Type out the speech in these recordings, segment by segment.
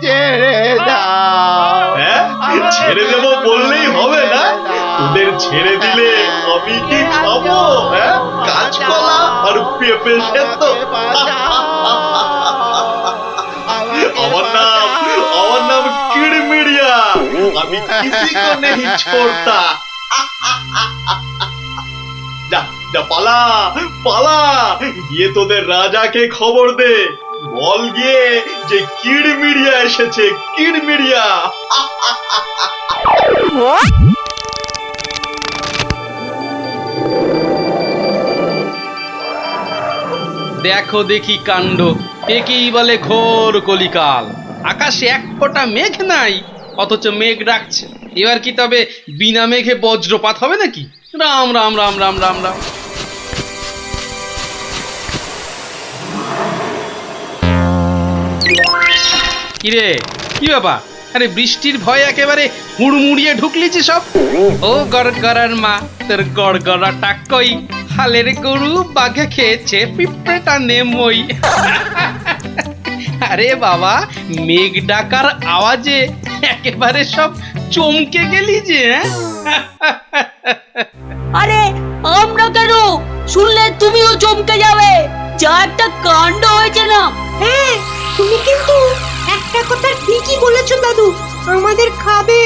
ছেড়ে দাও। ছেড়ে দেবো বললেই হবে না? তোদের ছেড়ে দিলে আমি কি খাবো? কাঁচকলা আর পেঁপে সেদ্ধ? আমার নাম কিড়মিড়িয়া। আমি কিসি কো নেহি ছোড়তা। যা যা, পালা পালা, গিয়ে তোদের রাজাকে খবর দে। বল গিয়ে যে কিড়মিড়িয়া এসেছে, কিড়মিড়িয়া। দেখো দেখি কাণ্ড, একেই বলে ঘোর কলিকাল। আকাশে এক ফোঁটা মেঘ নাই, অথচ মেঘ ডাকছে। এবার কি তবে বিনা মেঘে বজ্রপাত হবে নাকি? রাম রাম রাম রাম রাম রাম। কিরে, কি ব্যাপার? আরে বৃষ্টির ভয়ে একেবারে হুড়মুড়িয়ে ঢুকলি যে সব। ও গড়গড়ার মা, তোর গড়গড়াটা কই? হালের গরু বাঘে খেয়েছে, পিঁপড়েটা নেমই। আরে বাবা, মেঘ ডাকার আওয়াজে একেবারে সব চমকে গেলি যে। আরে আমরা কেন? শুনলে তুমিও চমকে যাবে। যা একটা কাণ্ড হয়েছে না। হ্যাঁ, তুমি কিন্তু একটা কথা ঠিকই বলেছো দাদু। আমাদের খাবে,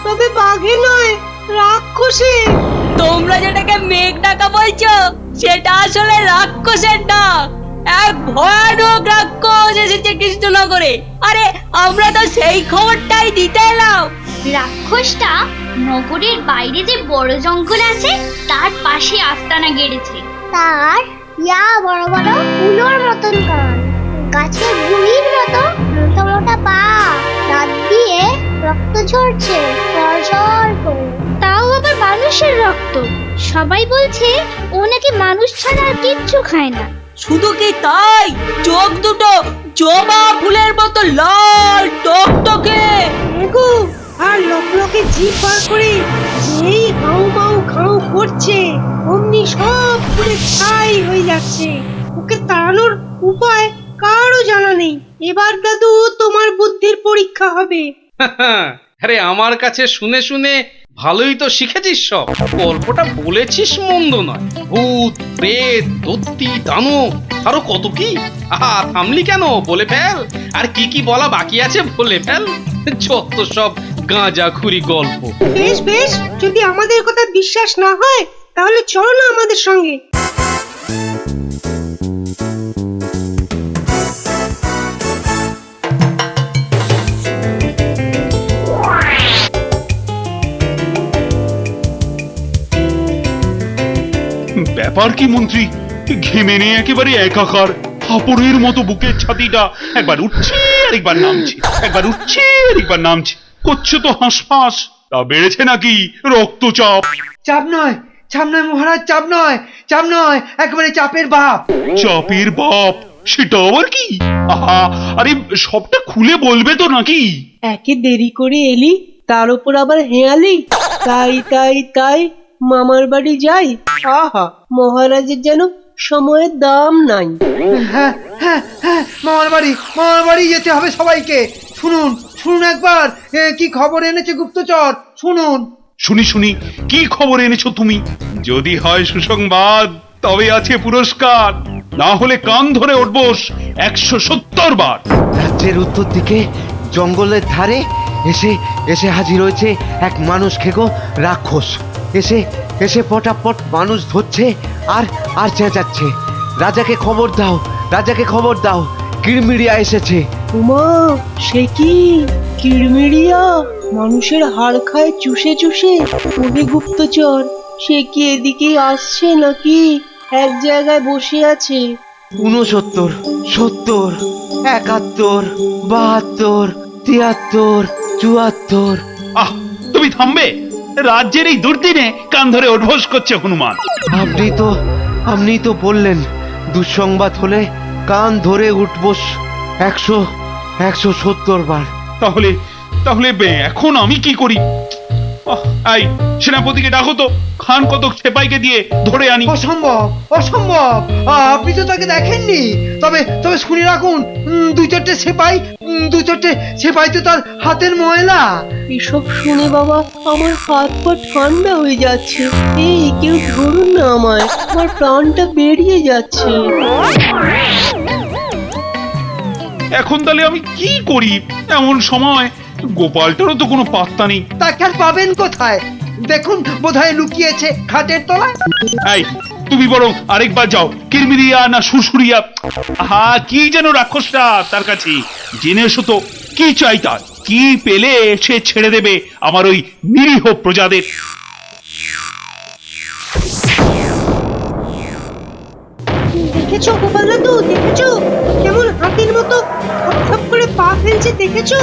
তবে বাঘে নয়, রাক্ষসে। তোমরা যেটাকে মেঘ ডাকা বলছো, সেটা আসলে রাক্ষসের ডাক। এক ভয়ানক রাক্ষস এসেছে কৃষ্ণনগরে। আরে আমরা তো সেই খবরটাই দিতে এলাম। রাক্ষসটা নগরের বাইরে যে বড় জঙ্গল আছে তার পাশে আস্তানা গেড়েছে। তার ইয়া বড় বড় উলোর মতন কান, গাছের গুড়ির মতো মোটা মোটা পা, দাঁত দিয়ে রক্ত ঝরছে সরসর করে। তাও আবার মানুষের রক্ত। সবাই বলছে ও নাকি মানুষ ছাড়া আর কিচ্ছু খায় না। শুধু কি তাই, চোখ দুটো জবা ফুলের মতো লাল টকটকে। এগো, আর লকলকে জিভ বার করে যেই হাউ মাউ খাউ করছে, অমনি সব পুরে ছাই হয়ে যাচ্ছে। ওকে তাড়ানোর উপায় কারও জানা নেই। এবার দাদু তোমার বুদ্ধির পরীক্ষা হবে। আরে আমার কাছে শুনে শুনে ভালোই তো শিখেছিস সব। গল্পটা বলেছিস মন্দ নয়। ভূত, প্রেত, দত্তি, দানব, আরো কত কি। আহা, থামলি কেন? বলে ফেল। আর কি কি বলা বাকি আছে বলে ফেল। যত সব গাঁজাখুরি গল্প। বেশ বেশ, যদি আমাদের কথা বিশ্বাস না হয় তাহলে চলো না আমাদের সঙ্গে। ব্যাপার কি মন্ত্রী? ঘেমে নিয়ে একেবারে একাকার। হাঁপড়ের মতো বুকের ছাতিটা একবার উঠছে আর একবার নামছে, একবার উঠছে আর একবার নামছে। করছে তো হাঁসফাঁস। তা বেড়েছে নাকি রক্তচাপ? চাপ নয়, চাপ নয় মহারাজ, চাপ নয়, চাপ নয়, একেবারে চাপের বাপ। চাপের বাপ? সেটা আবার কি? আহা, আরে সবটা খুলে বলবে তো নাকি? একে দেরি করে এলি, তার উপর আবার হেয়ালি। তাই তাই তাই মামার বাড়ি যাই। আহা, মহারাজের যেন সময়ের দাম নাই। হ্যাঁ হ্যাঁ হ্যাঁ, মামার বাড়ি যেতে হবে সবাইকে। শুনুন শুনুন একবার, কি খবর এনেছে গুপ্তচর, শুনুন। শুনি শুনি, কি খবর এনেছো তুমি? যদি হয় সুসংবাদ তবে আছে পুরস্কার, না হলে কান ধরে উঠবোস 170 বার। রাজ্যের উত্তর দিকে জঙ্গলের ধারে এসে এসে হাজির হয়েছে এক মানুষ খেকো রাক্ষস। এসে এসে পটাপট মানুষ ধরছে আর আর চেঁচাচ্ছে, রাজাকে খবর দাও, রাজাকে খবর দাও, কিড়মিড়িয়া এসেছে। উমা, সে কি কিড়মিড়িয়া? মানুষের হাড় খায় চুষে চুষে। ওরে গুপ্তচর, সে কি এদিকে আসছে নাকি এক জায়গায় বসে আছে? 69, 70, 71, 72, 73, 74। আহ, তুমি থামবে? রাজ্যের এই দুর্দিনে কান ধরে উঠবোস করছে হনুমান। আপনি তো বললেন দুঃসংবাদ হলে কান ধরে উঠবোস 170 বার। তাহলে তাহলে এখন আমি কি করি? এই সেনাপতিকে ডাকো তো, খান কতক সেপাইকে দিয়ে ধরে আনি। অসম্ভব, অসম্ভব। আপনি তো তাকে দেখেননি। তবে তবে শুনে রাখুন, দু চারটে সেপাই তো তার হাতের ময়লা। এসব শুনে বাবা আমার হাত পা ঠান্ডা হয়ে যাচ্ছে। এই কেউ ধরুন না আমায়, আমার প্রাণটা বেরিয়ে যাচ্ছে। এখন তাহলে আমি কি করি? এমন সময় গোপালটারও তো কোনো পাত্তা নেই। তাকে আর পাবেন কোথায়? দেখুন, বোধহয় লুকিয়েছে খাটের তলায়। এই তুমি বরং আরেকবার যাও, কিরমিরিয়া না সুরসুরিয়া, কি যেন রাক্ষসটা তার কাছে, জেনে এসো তো কি চাই তার, কি পেলে সে ছেড়ে দেবে আমার ওই নিরীহ প্রজাদের। দেখেছো গোপাল দাদু, দেখেছো কেমন হাতির মতো খপ করে পা ফেলছে, দেখেছো?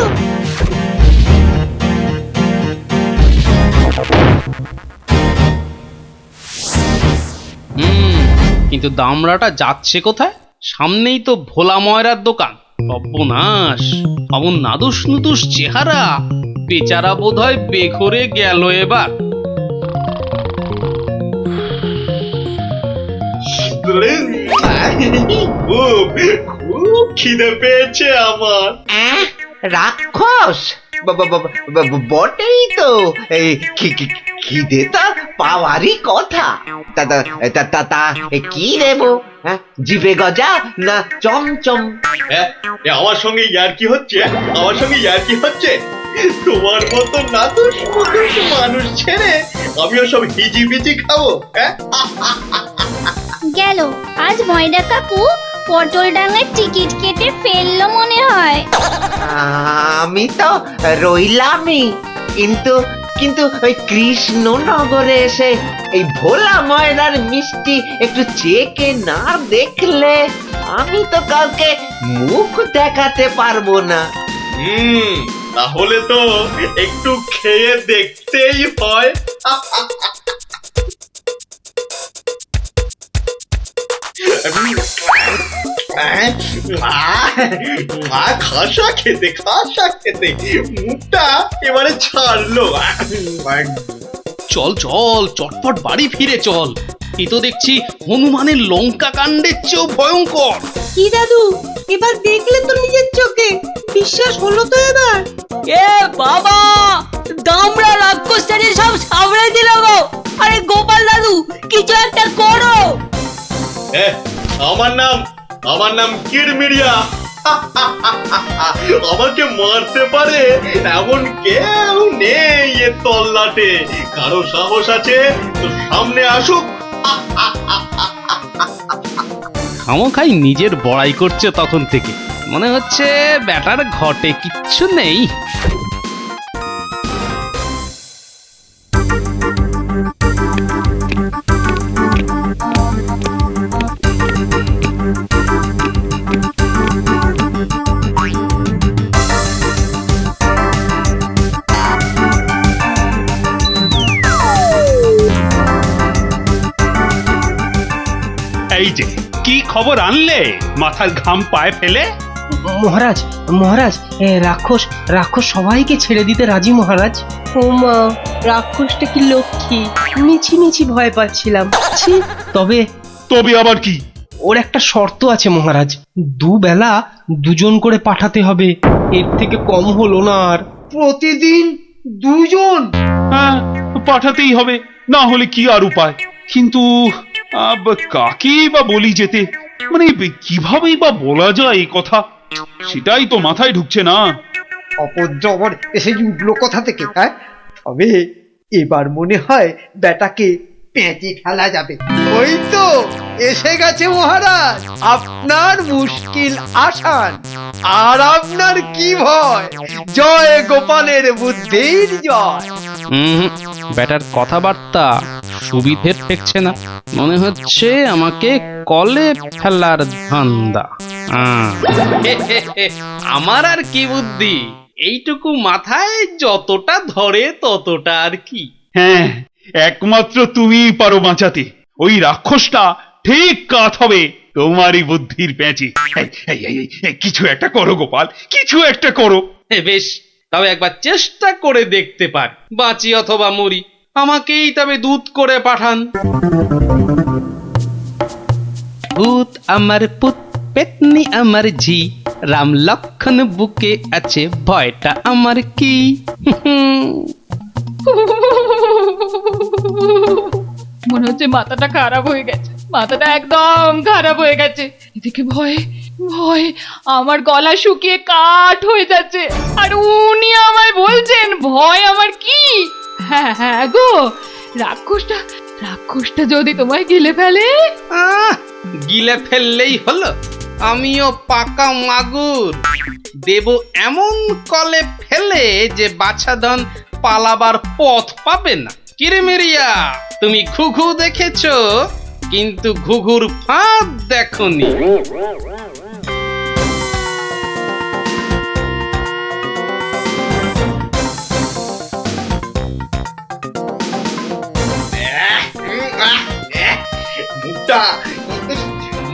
কিন্তু দামড়াটা যাচ্ছে কোথায়? সামনেই তো ভোলা ময়রার দোকান। সর্বনাশ, অমন নাদুস নুদুস চেহারা, বেচারা বোধহয় বেঘরে গেল এবার। খুব খুব খিদে পেয়েছে আমার। রাক্ষস বটেই তো। এই খিদে তা পাওয়ারই কথা। তা কি দেবো? হ্যাঁ, জিভে গজা না চমচম? আমার সঙ্গে ইয়ার্কি হচ্ছে? আমার সঙ্গে ইয়ার্কি হচ্ছে? তোমার মতো নাদুস মুদুস মানুষ ছেড়ে আমিও সব হিজিবিজি খাবো? গেল আজ ময়রা কাকু পটল ডাঙার টিকিট কেটে ফেললো মনে হয়। আমি তো রইলামই, কিন্তু কিন্তু ওই কৃষ্ণনগরে এসে এই ভোলা ময়রার মিষ্টি একটু চেকে না দেখলে আমি তো কাউকে মুখ দেখাতে পারবো না। তাহলে তো একটু খেয়ে দেখতেই হয়। খাসা খেতে মুখটা এবারে ছাড়লো। চল চল, চটপট বাড়ি ফিরে চল। এ তো দেখছি হনুমানের লঙ্কা কাণ্ডের চেয়েও ভয়ঙ্কর। কি দাদু, এবার দেখলে তো নিজের চোখে, বিশ্বাস হলো তো এবার? এ বাবা, দামড়া রাক্ষসটাকে সব সামনে দিল গো। আরে গোপাল দাদু, কিছু একটা করো। আমার নাম কিরমিরিয়া। আমাকে মারতে পারে এমন কেউ নেই এ তল্লাটে। কারো সাহস আছে তো সামনে আসুক। খামোখাই নিজের বড়াই করছে তখন থেকে। মনে হচ্ছে ব্যাটার ঘটে কিচ্ছু নেই। এই যে কি খবর আনলে মাথার ঘাম পায়ে ফেলে? মহারাজ, মহারাজ, রাক্ষস সবাইকে ছেড়ে দিতে রাজি মহারাজ। ও মা, রাক্ষসটা কি লক্ষ্মী! মিছি ভয় পাচ্ছিলাম। তবে তবে আবার কি? ওর একটা শর্ত আছে মহারাজ, দুবেলা দুজন করে পাঠাতে হবে, এর থেকে কম হলো না আর। প্রতিদিন দুজন? হ্যাঁ, পাঠাতেই হবে, না হলে কি আর উপায়। কিন্তু কাকেই বা বলি যেতে, মানে কিভাবেই বা বলা যায় এই কথা, সেটাই তো মাথায় ঢুকছে না। অপজবর এসে উঠলো কোথা থেকে? হ্যাঁ, তবে এবার মনে হয় বেটাকে পেঁচে ফেলা যাবে। ওই তো এসে গেছে মহারাজ, আপনার মুশকিল আসান। আর আপনার কি ভয়? জয় গোপালের বুদ্ধির জয়। ব্যাটার কথাবার্তা সুবিধের ঠেকছে না। মনে হচ্ছে আমাকে কলে ফেলার ধান্দা। আমার আর কি বুদ্ধি, এইটুকু মাথায় যতটা ধরে ততটা আর কি। হ্যাঁ, একমাত্র তুমিই পারো বাঁচাতে। ওই রাক্ষসটা ঠিক কাত হবে তোমারই বুদ্ধির প্যাঁচে। কিছু একটা করো গোপাল, কিছু একটা করো। বেশ, তবে একবার চেষ্টা করে দেখতে পারি, বাঁচি অথবা মরি। আমাকেই তবে দূত করে পাঠান। ভূত আমার পুত, পেতনি আমার ঝি, রাম লক্ষণ বুকে আছে, ভয়টা আমার কি? মনে হচ্ছে মাথাটা খারাপ হয়ে গেছে, মাথাটা একদম খারাপ হয়ে গেছে। এদিকে ভয় ভয় আমার গলা শুকিয়ে কাঠ হয়ে যাচ্ছে, আর উনি আমায় বলছেন ভয় আমার কি? হ্যাঁ হ্যাঁ গো, রাক্ষসটা যদি তোমায় গিলে ফেলে? গিলে ফেললেই হলো। আমিও পাকা মাগুর, দেব এমন কলে ফেলে যে বাছাধন পালাবার পথ পাবে না। কিরেমিরিয়া, তুমি ঘুঘু দেখেছো, কিন্তু ঘুঘুর ফাঁদ দেখোনি।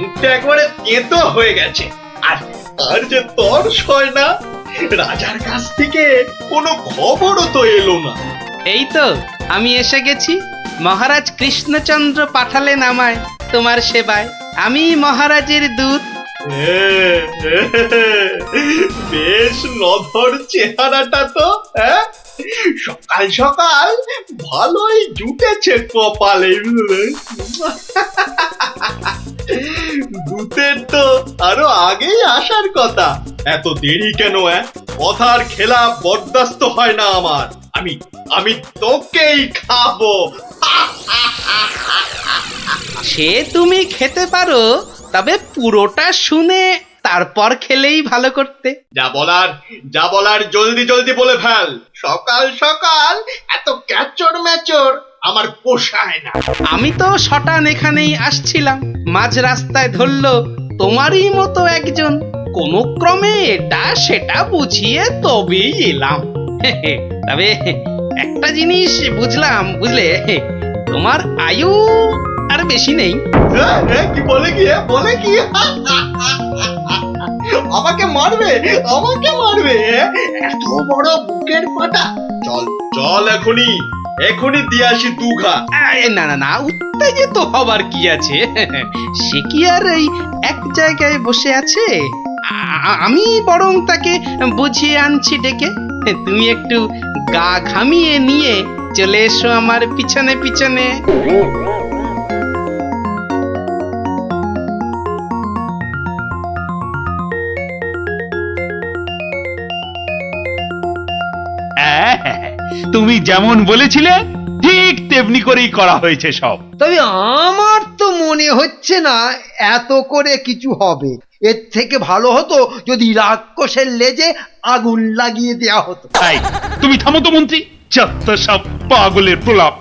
মুখটা একবারে তেতো হয়ে গেছে, আর যে তর্স হয় না। রাজার কাছ থেকে কোনো খবরও তো এলো না। এই তো আমি এসে গেছি। মহারাজ কৃষ্ণচন্দ্র পাঠালেন আমায় তোমার সেবায়। আমি মহারাজের দূত। বেশ নধর চেহারাটা তো, হ্যাঁ? সকাল সকাল ভালোই জুটেছে কপালে। দূতের তো আরো আগেই আসার কথা, এত দেরি কেন? কথার খেলা বরদাস্ত হয় না আমার। আমি তোকেই খাবো। সে তুমি খেতে পারো, তবে পুরোটা শুনে তারপর খেলেই ভালো করতে। যা বলার জলদি জলদি বলে ফেল। সকাল সকাল এত ক্যাচর ম্যাচর আমার পোষায় না। আমি তো শটান এখানেই আসছিলাম, মাঝ রাস্তায় ধরলো তোমারই মতো একজন। কোন ক্রমে এটা সেটা বুঝিয়ে তবেই এলাম। তবে একটা জিনিস বুঝলাম, বুঝলে, তোমার আয়ু আর বেশি নেই। কি বলে কি? আমাকে মারবে? এত বড় বুকের পাটা? চল এখনই দিয়ে আসি দুঘা। না, উত্তেজিত হবার কি আছে? সে কি আর এই এক জায়গায় বসে আছে? আমি বরং তাকে বুঝিয়ে আনছি ডেকে। তুমি একটু গা ঘামিয়ে নিয়ে চলে এসো আমার পিছনে পিছনে। তুমি যেমন বলেছিলে ঠিক তেমনি করেই করা হয়েছে সব। তবে আমার তো মনে হচ্ছে না এত করে কিছু হবে। এর থেকে ভালো হতো যদি রাক্ষসের লেজে আগুন লাগিয়ে দেয়া হতো। তাই তুমি থামো তো মন্ত্রী, যত সব পাগলের প্রলাপ।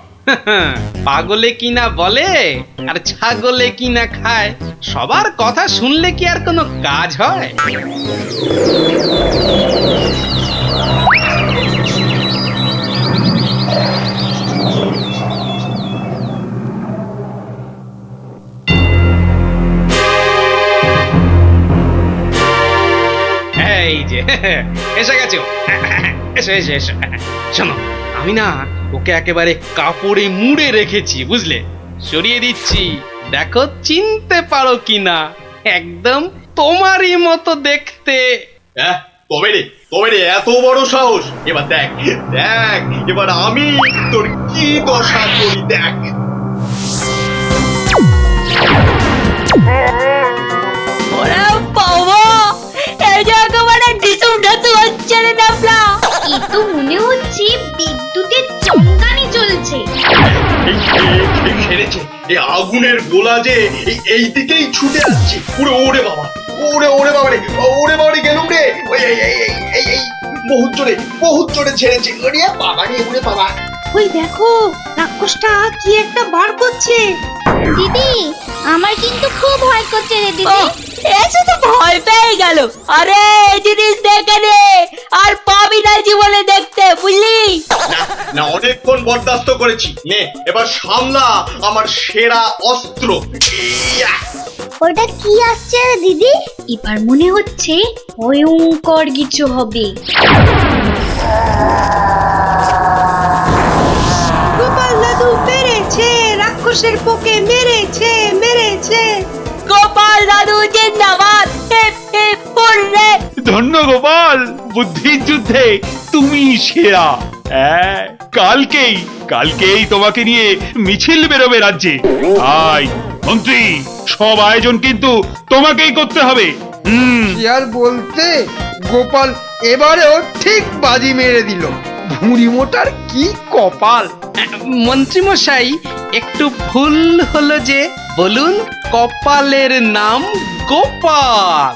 পাগলে কিনা বলে আর ছাগলে কিনা খায়, সবার কথা শুনলে কি আর কোনো কাজ হয়? এই যে এসে গেছো, এসো। শোনো, আমি না ওকে একেবারে কাপড়ে মুড়ে রেখেছি, বুঝলে? সরিয়ে দিচ্ছি, দেখো চিনতে পারো কিনা। একদম তোমারই মতো দেখতে। তবে রে এত বড় সাহস! এবার দেখ এবার আমি তোর কি দশা করি, দেখ। ওরে বাবা, এই যে একেবারে ডিসুম ঢাসু হচ্ছে রে ডাবলা। এ তো মনে হচ্ছে বিদ্যুতের চমকানি চলছে। এই সেরেছে, এই আগুনের গোলা যে এই দিকেই ছুটে আসছে। ওরে বাবা রে, গেলুম রে। এই বহুত জোরে ছেড়েছে। ওরে বাবা। ওই দেখো, রাক্ষসটা কি একটা বার করছে। দিদি, আমার কিন্তু খুব ভয় করছে রে দিদি। এসে তো ভয় পেয়ে গেল। আরে এই জিনিস দেখে নে, আর পাবি না জীবনে দেখতে, বুঝলি? না, অনেকক্ষণ বরদাস্ত করেছি। নে এবার সামলা আমার সেরা অস্ত্র। ওটা কি আসছে রে দিদি? এবার মনে হচ্ছে ভয়ঙ্কর কিছু হবে। গোপাল দাদু মেরেছে, রাক্ষসের পোকে মেরেছে মেরেছে। গোপাল দাদু জিন্দাবাদ, হিপ হিপ হুররে। ধন্য গোপাল, বুদ্ধির যুদ্ধে তুমি সেরা। হ্যাঁ, কালকেই তোমাকে নিয়ে মিছিল বেরোবে রাজ্যে। আয় মন্ত্রী, সব আয়োজন কিন্তু তোমাকেই করতে হবে। কি আর বলতে, গোপাল এবারেও ঠিক বাজি মেরে দিল। ভুঁড়ি মোটার কি কপাল। মন্ত্রী মশাই, একটু ভুল হলো যে, বলুন কপালের নাম গোপাল।